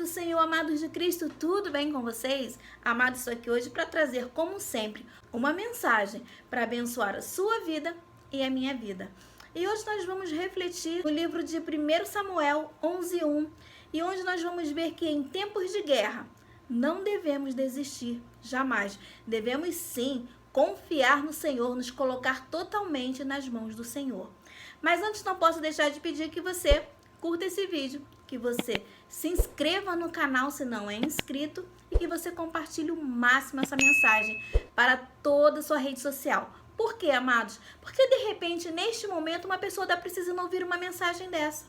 do Senhor, amados de Cristo, tudo bem com vocês? Amados, estou aqui hoje para trazer, como sempre, uma mensagem para abençoar a sua vida e a minha vida. E hoje nós vamos refletir no livro de 1 Samuel 11:1, e onde nós vamos ver que em tempos de guerra não devemos desistir, jamais. Devemos sim confiar no Senhor, nos colocar totalmente nas mãos do Senhor. Mas antes não posso deixar de pedir que você curta esse vídeo, que você se inscreva no canal se não é inscrito e que você compartilhe o máximo essa mensagem para toda a sua rede social. Por quê, amados? Porque de repente, neste momento, uma pessoa está precisando ouvir uma mensagem dessa.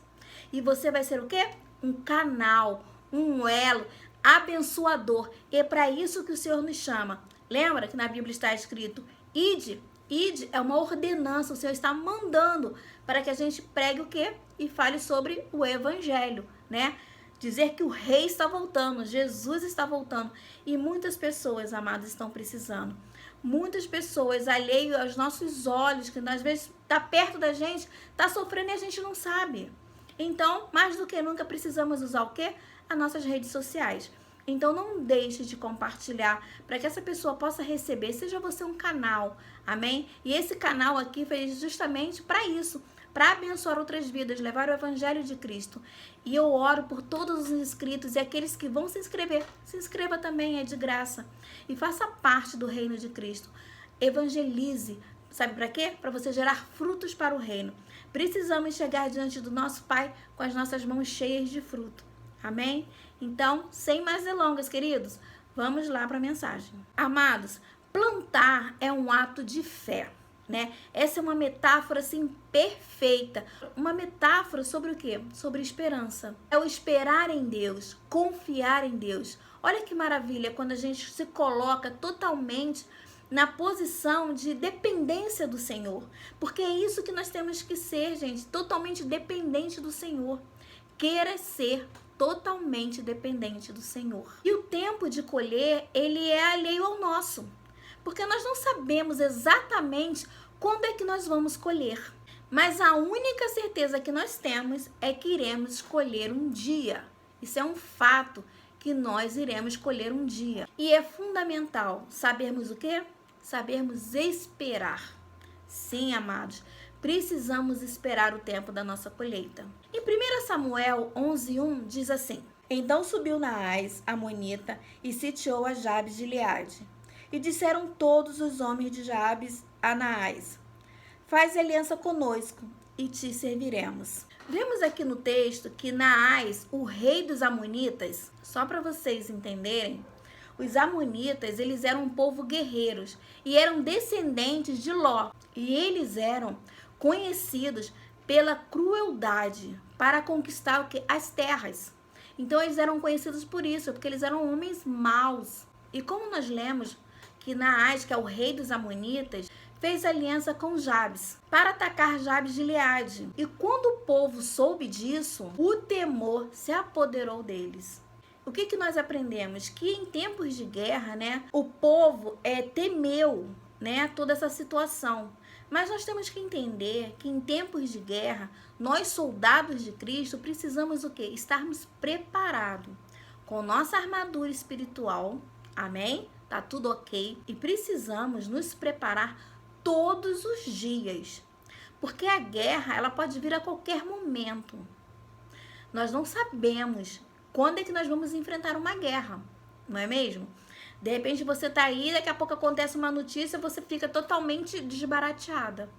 E você vai ser o quê? Um canal, um elo abençoador. E é para isso que o Senhor nos chama. Lembra que na Bíblia está escrito: ide. Ide é uma ordenança, o Senhor está mandando para que a gente pregue o quê? E fale sobre o Evangelho, né? Dizer que o Rei está voltando, Jesus está voltando. E muitas pessoas, amados, estão precisando. Muitas pessoas, alheio aos nossos olhos, que às vezes está perto da gente, está sofrendo e a gente não sabe. Então, mais do que nunca, precisamos usar o quê? As nossas redes sociais. Então não deixe de compartilhar para que essa pessoa possa receber, seja você um canal, amém? E esse canal aqui foi justamente para isso, para abençoar outras vidas, levar o Evangelho de Cristo. E eu oro por todos os inscritos e aqueles que vão se inscrever. Se inscreva também, é de graça. E faça parte do reino de Cristo. Evangelize. Sabe para quê? Para você gerar frutos para o reino. Precisamos chegar diante do nosso Pai com as nossas mãos cheias de fruto. Amém? Então, sem mais delongas, queridos, vamos lá para a mensagem. Amados, plantar é um ato de fé, né? Essa é uma metáfora, assim, perfeita. Uma metáfora sobre o quê? Sobre esperança. É o esperar em Deus, confiar em Deus. Olha que maravilha quando a gente se coloca totalmente na posição de dependência do Senhor. Porque é isso que nós temos que ser, gente, totalmente dependente do Senhor. Queira ser totalmente dependente do Senhor. E o tempo de colher, ele é alheio ao nosso, porque nós não sabemos exatamente quando é que nós vamos colher. Mas a única certeza que nós temos é que iremos colher um dia. Isso é um fato, que nós iremos colher um dia. E é fundamental sabermos o quê? Sabermos esperar. Sim, amados, precisamos esperar o tempo da nossa colheita. Em 1 Samuel 11:1 diz assim: Então subiu Naás, amonita, e sitiou a Jabes de Gileade. E disseram todos os homens de Jabes a Naás: Faz aliança conosco, e te serviremos. Vemos aqui no texto que Naás, o rei dos amonitas, só para vocês entenderem, os amonitas, eles eram um povo guerreiros e eram descendentes de Ló. E eles eram conhecidos pela crueldade para conquistar o quê? As terras. Então eles eram conhecidos por isso, porque eles eram homens maus. E como nós lemos que Naás, que é o rei dos amonitas, fez aliança com Jabes para atacar Jabes de Gileade. E quando o povo soube disso, o temor se apoderou deles. O que nós aprendemos? Que em tempos de guerra, né, o povo temeu, né, toda essa situação. Mas nós temos que entender que em tempos de guerra, nós soldados de Cristo precisamos o quê? Estarmos preparados com nossa armadura espiritual, amém? Tá tudo ok? E precisamos nos preparar todos os dias, porque a guerra, ela pode vir a qualquer momento. Nós não sabemos quando é que nós vamos enfrentar uma guerra, não é mesmo? De repente você tá aí, daqui a pouco acontece uma notícia, você fica totalmente desbarateada.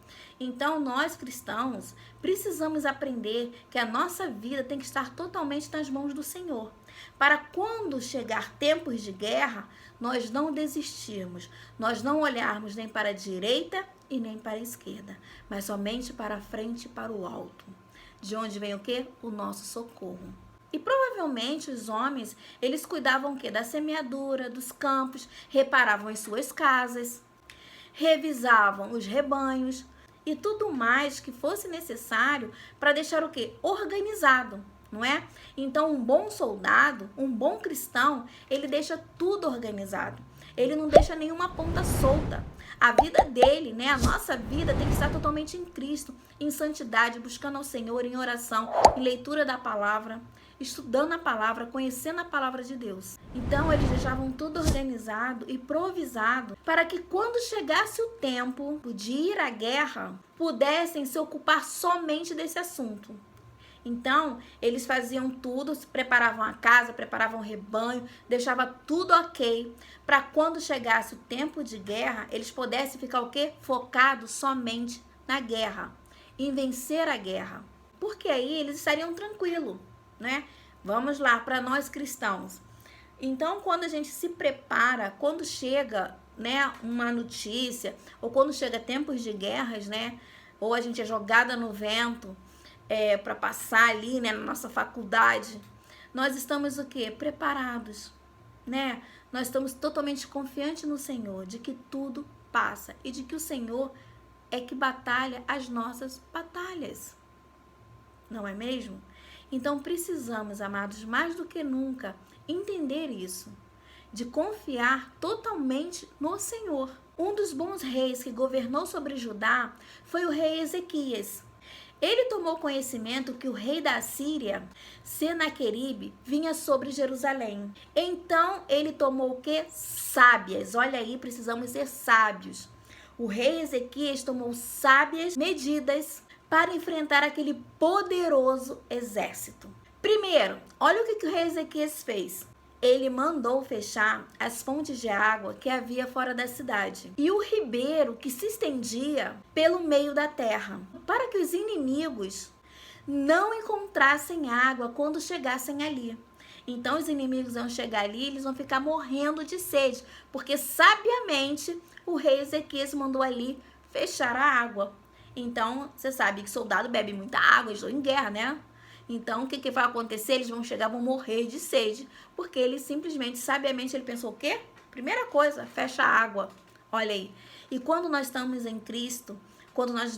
Então nós cristãos precisamos aprender que a nossa vida tem que estar totalmente nas mãos do Senhor. Para quando chegar tempos de guerra, nós não desistirmos, nós não olharmos nem para a direita e nem para a esquerda, mas somente para a frente e para o alto. De onde vem o quê? O nosso socorro. E provavelmente os homens, eles cuidavam o quê? Da semeadura, dos campos, reparavam as suas casas, revisavam os rebanhos e tudo mais que fosse necessário para deixar o quê? Organizado, não é? Então um bom soldado, um bom cristão, ele deixa tudo organizado. Ele não deixa nenhuma ponta solta. A vida dele, né, a nossa vida tem que estar totalmente em Cristo, em santidade, buscando ao Senhor, em oração, em leitura da palavra, estudando a palavra, conhecendo a palavra de Deus. Então eles deixavam tudo organizado e provisado para que quando chegasse o tempo de ir à guerra, pudessem se ocupar somente desse assunto. Então, eles faziam tudo, se preparavam a casa, preparavam o rebanho, deixava tudo ok, para quando chegasse o tempo de guerra, eles pudessem ficar o quê? Focados somente na guerra, em vencer a guerra. Porque aí eles estariam tranquilos, né? Vamos lá, para nós cristãos. Então, quando a gente se prepara, quando chega, né, uma notícia, ou quando chega tempos de guerras, né, ou a gente é jogada no vento, para passar ali, né, na nossa faculdade, nós estamos o quê? Preparados, né? Nós estamos totalmente confiantes no Senhor, de que tudo passa e de que o Senhor é que batalha as nossas batalhas. Não é mesmo? Então precisamos, amados, mais do que nunca, entender isso, de confiar totalmente no Senhor. Um dos bons reis que governou sobre Judá foi o rei Ezequias. Ele tomou conhecimento que o rei da Assíria, Senaqueribe, vinha sobre Jerusalém. Então ele tomou o quê? Sábias. Olha aí, precisamos ser sábios. O rei Ezequias tomou sábias medidas para enfrentar aquele poderoso exército. Primeiro, olha o que o rei Ezequias fez. Ele mandou fechar as fontes de água que havia fora da cidade e o ribeiro que se estendia pelo meio da terra, para que os inimigos não encontrassem água quando chegassem ali. Então os inimigos vão chegar ali e eles vão ficar morrendo de sede, porque sabiamente o rei Ezequias mandou ali fechar a água. Então, você sabe que soldado bebe muita água, eles estão em guerra, né? Então, o que vai acontecer? Eles vão chegar, vão morrer de sede, porque ele simplesmente, sabiamente, ele pensou o quê? Primeira coisa, fecha a água. Olha aí. E quando nós estamos em Cristo, quando nós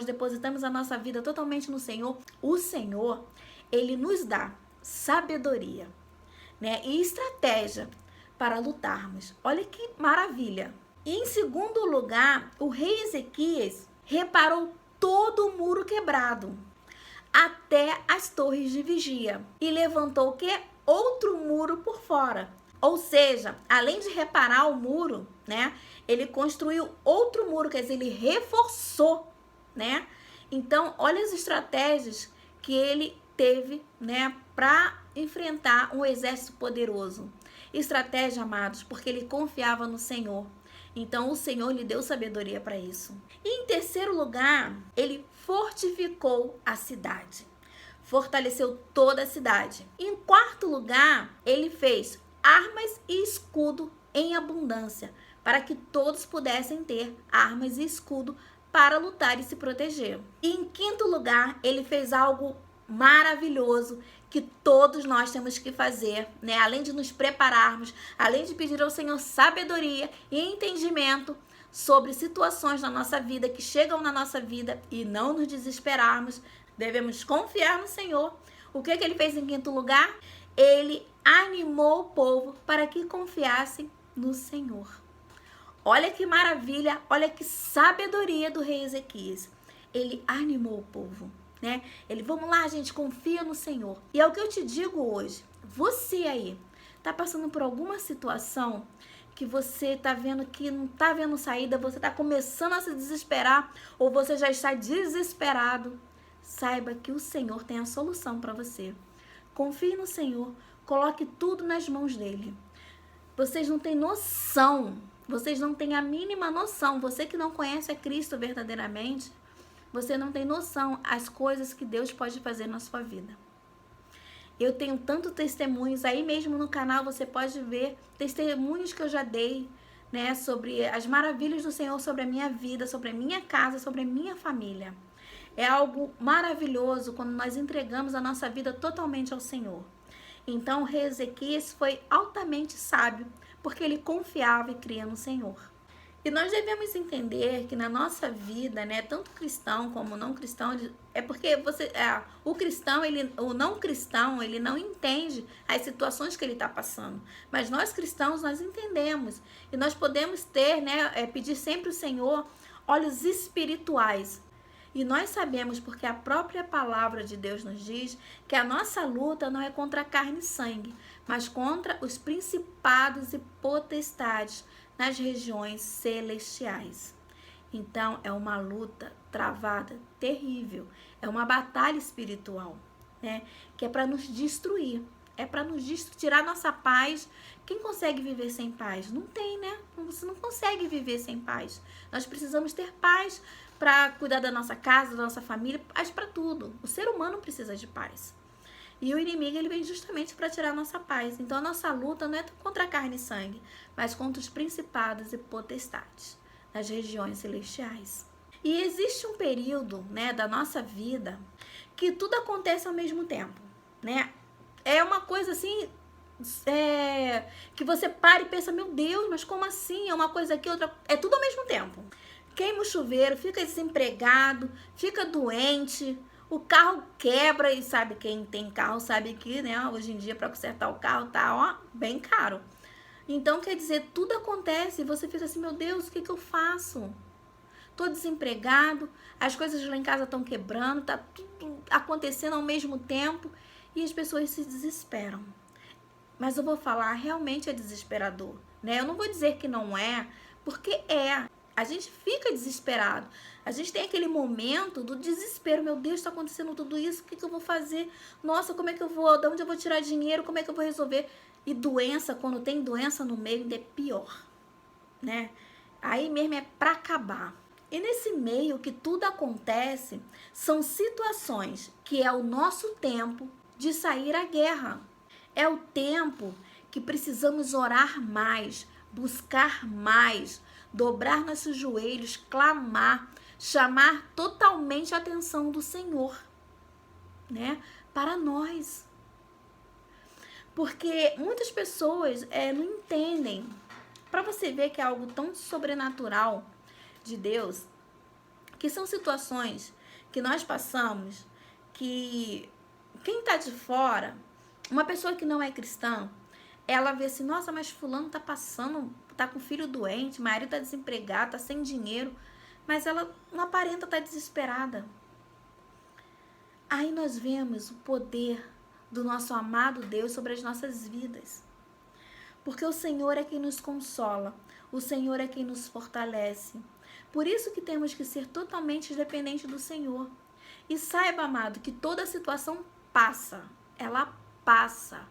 depositamos a nossa vida totalmente no Senhor, o Senhor, ele nos dá sabedoria, né? E estratégia para lutarmos. Olha que maravilha. E em segundo lugar, o rei Ezequias reparou todo o muro quebrado, até as torres de vigia, e levantou o quê? Outro muro por fora. Ou seja, além de reparar o muro, né, ele construiu outro muro, quer dizer, ele reforçou, né? Então, olha as estratégias que ele teve, né, para enfrentar um exército poderoso. Estratégia, amados, porque ele confiava no Senhor. Então, o Senhor lhe deu sabedoria para isso. E em terceiro lugar, ele fortificou a cidade. Fortaleceu toda a cidade. Em quarto lugar, ele fez armas e escudo em abundância, para que todos pudessem ter armas e escudo para lutar e se proteger. E em quinto lugar, ele fez algo maravilhoso que todos nós temos que fazer, né? Além de nos prepararmos, além de pedir ao Senhor sabedoria e entendimento sobre situações na nossa vida que chegam na nossa vida e não nos desesperarmos, devemos confiar no Senhor. O que ele fez em quinto lugar? Ele animou o povo para que confiassem no Senhor. Olha que maravilha, olha que sabedoria do rei Ezequias. Ele animou o povo, né? Ele, vamos lá, gente, confia no Senhor. E é o que eu te digo hoje. Você aí, tá passando por alguma situação que você tá vendo que não tá vendo saída, você tá começando a se desesperar, ou você já está desesperado, saiba que o Senhor tem a solução para você. Confie no Senhor, coloque tudo nas mãos dele. Vocês não têm noção, vocês não têm a mínima noção. Você que não conhece a Cristo verdadeiramente, você não tem noção as coisas que Deus pode fazer na sua vida. Eu tenho tantos testemunhos, aí mesmo no canal você pode ver testemunhos que eu já dei, né, sobre as maravilhas do Senhor, sobre a minha vida, sobre a minha casa, sobre a minha família. É algo maravilhoso quando nós entregamos a nossa vida totalmente ao Senhor. Então, o rei Ezequias foi altamente sábio, porque ele confiava e cria no Senhor. E nós devemos entender que na nossa vida, né, tanto cristão como não cristão, é porque o cristão, o não cristão, ele não entende as situações que ele está passando. Mas nós cristãos, nós entendemos. E nós podemos ter, né, pedir sempre ao Senhor olhos espirituais. E nós sabemos, porque a própria palavra de Deus nos diz, que a nossa luta não é contra carne e sangue, mas contra os principados e potestades nas regiões celestiais. Então, é uma luta travada, terrível. É uma batalha espiritual, né? Que é para nos destruir. É para nos tirar nossa paz. Quem consegue viver sem paz? Não tem, né? Você não consegue viver sem paz. Nós precisamos ter paz para cuidar da nossa casa, da nossa família, paz para tudo. O ser humano precisa de paz. E o inimigo, ele vem justamente para tirar a nossa paz. Então, a nossa luta não é contra a carne e sangue, mas contra os principados e potestades nas regiões celestiais. E existe um período, né, da nossa vida que tudo acontece ao mesmo tempo, né? É uma coisa assim, que você para e pensa, meu Deus, mas como assim? É uma coisa aqui, outra... É tudo ao mesmo tempo. Queima o chuveiro, fica desempregado, fica doente, o carro quebra, e sabe, quem tem carro sabe que, né, hoje em dia para consertar o carro tá, ó, bem caro. Então, quer dizer, tudo acontece e você fica assim, meu Deus, o que que eu faço? Tô desempregado, as coisas lá em casa estão quebrando, tá tudo acontecendo ao mesmo tempo e as pessoas se desesperam. Mas eu vou falar, realmente é desesperador, né? Eu não vou dizer que não é, porque é. A gente fica desesperado. A gente tem aquele momento do desespero. Meu Deus, está acontecendo tudo isso. O que eu vou fazer? Nossa, como é que eu vou? De onde eu vou tirar dinheiro? Como é que eu vou resolver? E doença, quando tem doença no meio, ainda é pior, né? Aí mesmo é para acabar. E nesse meio que tudo acontece, são situações que é o nosso tempo de sair à guerra. É o tempo que precisamos orar mais, buscar mais, dobrar nossos joelhos, clamar, chamar totalmente a atenção do Senhor, né? Para nós. Porque muitas pessoas não entendem. Para você ver que é algo tão sobrenatural de Deus, que são situações que nós passamos, que quem está de fora, uma pessoa que não é cristã, ela vê assim, nossa, mas fulano tá passando, tá com filho doente, marido tá desempregado, tá sem dinheiro, mas ela não aparenta estar desesperada. Aí nós vemos o poder do nosso amado Deus sobre as nossas vidas. Porque o Senhor é quem nos consola, o Senhor é quem nos fortalece. Por isso que temos que ser totalmente dependentes do Senhor. E saiba, amado, que toda situação passa, ela passa.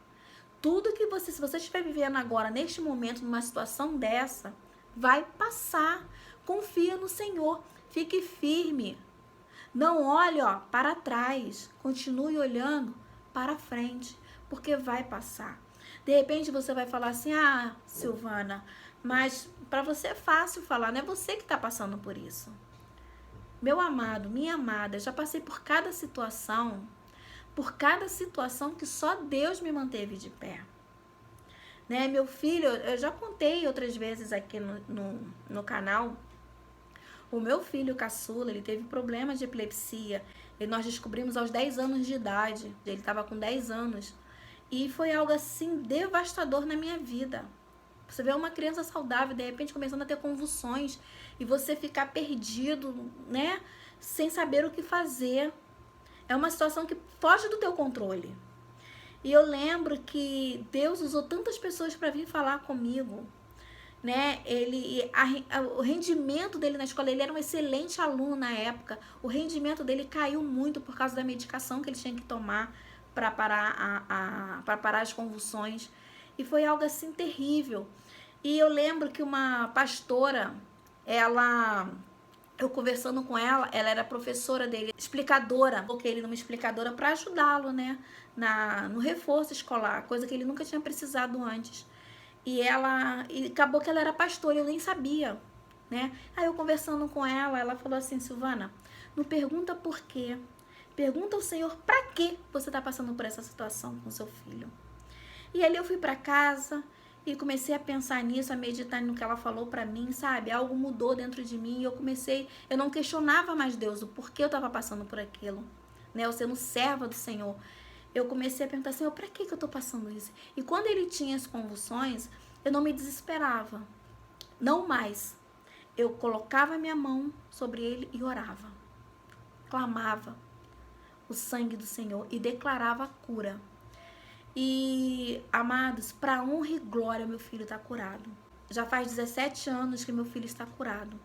Tudo que você, se você estiver vivendo agora, neste momento, numa situação dessa, vai passar. Confia no Senhor, fique firme. Não olhe, para trás, continue olhando para frente, porque vai passar. De repente você vai falar assim, Silvana, mas para você é fácil falar, não é você que está passando por isso. Meu amado, minha amada, já passei por cada situação que só Deus me manteve de pé. Né? Meu filho, eu já contei outras vezes aqui no canal, o meu filho caçula, ele teve problemas de epilepsia, e nós descobrimos aos 10 anos de idade, ele estava com 10 anos, e foi algo assim devastador na minha vida. Você vê uma criança saudável, de repente começando a ter convulsões, e você ficar perdido, né, sem saber o que fazer. É uma situação que foge do teu controle. E eu lembro que Deus usou tantas pessoas para vir falar comigo, né? O rendimento dele na escola, ele era um excelente aluno na época. O rendimento dele caiu muito por causa da medicação que ele tinha que tomar para parar as convulsões. E foi algo assim terrível. E eu lembro que uma pastora, eu conversando com ela era professora dele, explicadora. Coloquei ele numa explicadora para ajudá-lo, né? No reforço escolar, coisa que ele nunca tinha precisado antes. E acabou que ela era pastora, eu nem sabia, né? Aí eu conversando com ela falou assim, Silvana, não pergunta por quê. Pergunta ao Senhor para que você está passando por essa situação com seu filho. E ali eu fui para casa E comecei a pensar nisso, a meditar no que ela falou pra mim, sabe? Algo mudou dentro de mim e eu não questionava mais Deus, o porquê eu tava passando por aquilo, né? Eu sendo serva do Senhor. Eu comecei a perguntar, Senhor, pra que eu tô passando isso? E quando ele tinha as convulsões, eu não me desesperava. Não mais. Eu colocava a minha mão sobre ele e orava. Clamava o sangue do Senhor e declarava a cura. E, amados, para honra e glória, meu filho está curado. Já faz 17 anos que meu filho está curado.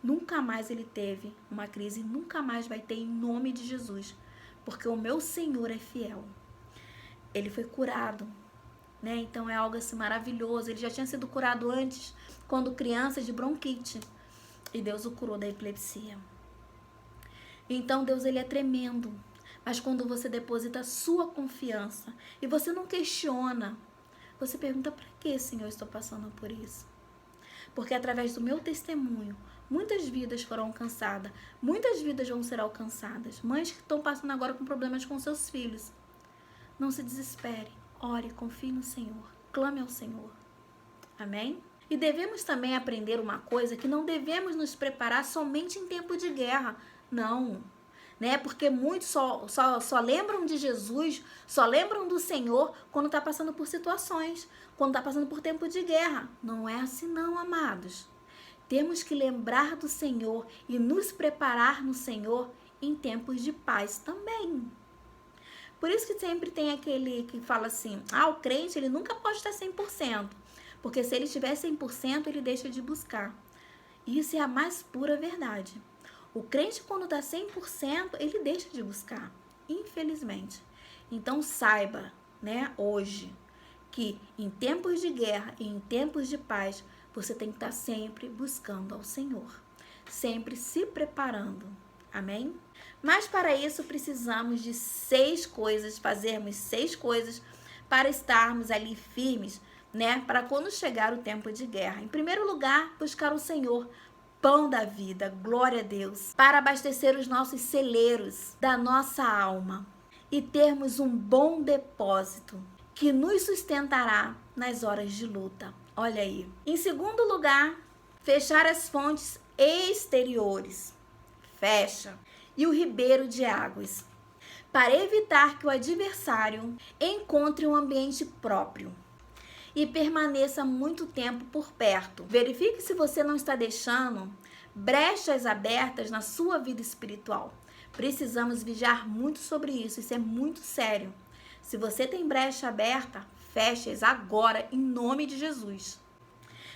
Nunca mais ele teve uma crise, nunca mais vai ter em nome de Jesus, porque o meu Senhor é fiel. Ele foi curado, né? Então é algo assim maravilhoso. Ele já tinha sido curado antes, quando criança, de bronquite, e Deus o curou da epilepsia. Então Deus, ele é tremendo. Mas quando você deposita sua confiança e você não questiona, você pergunta, para que, Senhor, eu estou passando por isso? Porque através do meu testemunho, muitas vidas foram alcançadas, muitas vidas vão ser alcançadas. Mães que estão passando agora com problemas com seus filhos, não se desespere, ore, confie no Senhor, clame ao Senhor. Amém? E devemos também aprender uma coisa, que não devemos nos preparar somente em tempo de guerra. Não, né? Porque muitos só lembram de Jesus, só lembram do Senhor quando está passando por situações, quando está passando por tempo de guerra. Não é assim não, amados. Temos que lembrar do Senhor e nos preparar no Senhor em tempos de paz também. Por isso que sempre tem aquele que fala assim, o crente ele nunca pode estar 100%, porque se ele estiver 100%, ele deixa de buscar. Isso é a mais pura verdade. O crente, quando está 100%, ele deixa de buscar, infelizmente. Então, saiba, né, hoje, que em tempos de guerra e em tempos de paz, você tem que estar sempre buscando ao Senhor, sempre se preparando. Amém? Mas para isso precisamos de 6 coisas, fazermos 6 coisas para estarmos ali firmes, né, para quando chegar o tempo de guerra. Em primeiro lugar, buscar o Senhor, pão da vida, glória a Deus, para abastecer os nossos celeiros da nossa alma e termos um bom depósito que nos sustentará nas horas de luta. Olha aí. Em segundo lugar, fechar as fontes exteriores. Fecha. E o ribeiro de águas, para evitar que o adversário encontre um ambiente próprio e permaneça muito tempo por perto. Verifique se você não está deixando brechas abertas na sua vida espiritual. Precisamos vigiar muito sobre isso, isso é muito sério. Se você tem brecha aberta, feche-as agora, em nome de Jesus.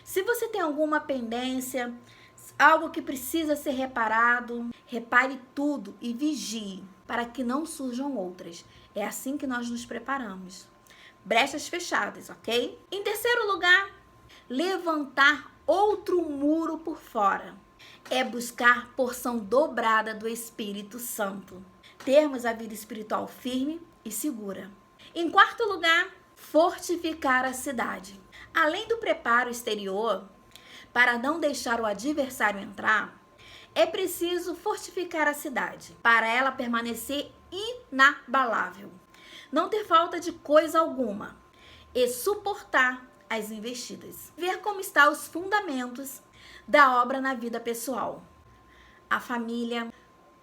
Se você tem alguma pendência, algo que precisa ser reparado, repare tudo e vigie, para que não surjam outras. É assim que nós nos preparamos. Brechas fechadas, ok? Em terceiro lugar, levantar outro muro por fora. É buscar porção dobrada do Espírito Santo. Termos a vida espiritual firme e segura. Em quarto lugar, fortificar a cidade. Além do preparo exterior, para não deixar o adversário entrar, é preciso fortificar a cidade, para ela permanecer inabalável, não ter falta de coisa alguma e suportar as investidas. Ver como estão os fundamentos da obra na vida pessoal, a família,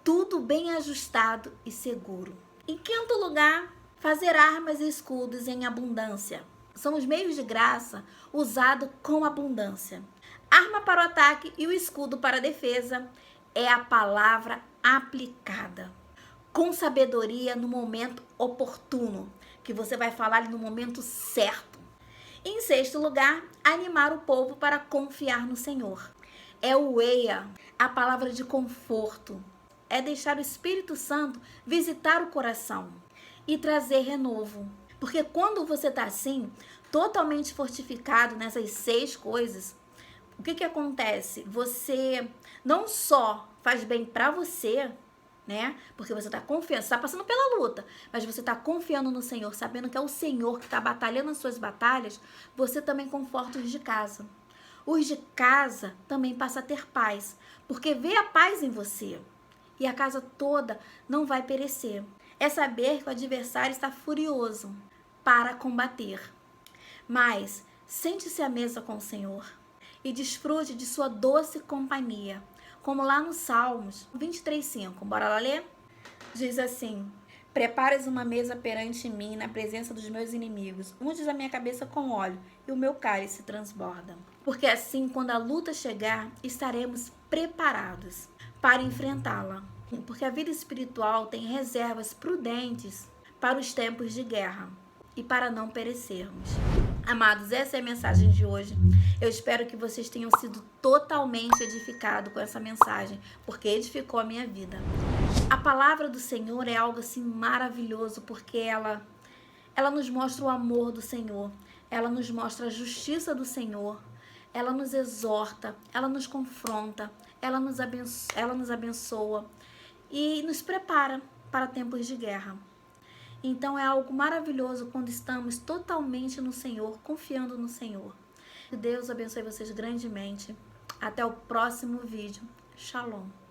tudo bem ajustado e seguro. Em quinto lugar, fazer armas e escudos em abundância. São os meios de graça usados com abundância. Arma para o ataque e o escudo para a defesa é a palavra aplicada, com sabedoria no momento oportuno, que você vai falar no momento certo. Em sexto lugar, animar o povo para confiar no Senhor. É o eia, a palavra de conforto. É deixar o Espírito Santo visitar o coração e trazer renovo. Porque quando você está assim, totalmente fortificado nessas 6 coisas, o que acontece? Você não só faz bem para você, né? Porque você está confiando, você está passando pela luta, mas você está confiando no Senhor, sabendo que é o Senhor que está batalhando as suas batalhas, você também conforta os de casa. Os de casa também passam a ter paz, porque vê a paz em você. E a casa toda não vai perecer. É saber que o adversário está furioso para combater. Mas Sente-se à mesa com o Senhor e desfrute de sua doce companhia, como lá no Salmos 23:5. Bora lá ler? Diz assim: Prepares uma mesa perante mim na presença dos meus inimigos. Unges a minha cabeça com óleo e o meu cálice transborda. Porque assim, quando a luta chegar, estaremos preparados para enfrentá-la. Porque a vida espiritual tem reservas prudentes para os tempos de guerra e para não perecermos. Amados, essa é a mensagem de hoje. Eu espero que vocês tenham sido totalmente edificados com essa mensagem, porque edificou a minha vida. A palavra do Senhor é algo assim maravilhoso, porque ela nos mostra o amor do Senhor, ela nos mostra a justiça do Senhor, ela nos exorta, ela nos confronta, ela nos abençoa e nos prepara para tempos de guerra. Então é algo maravilhoso quando estamos totalmente no Senhor, confiando no Senhor. Que Deus abençoe vocês grandemente. Até o próximo vídeo. Shalom.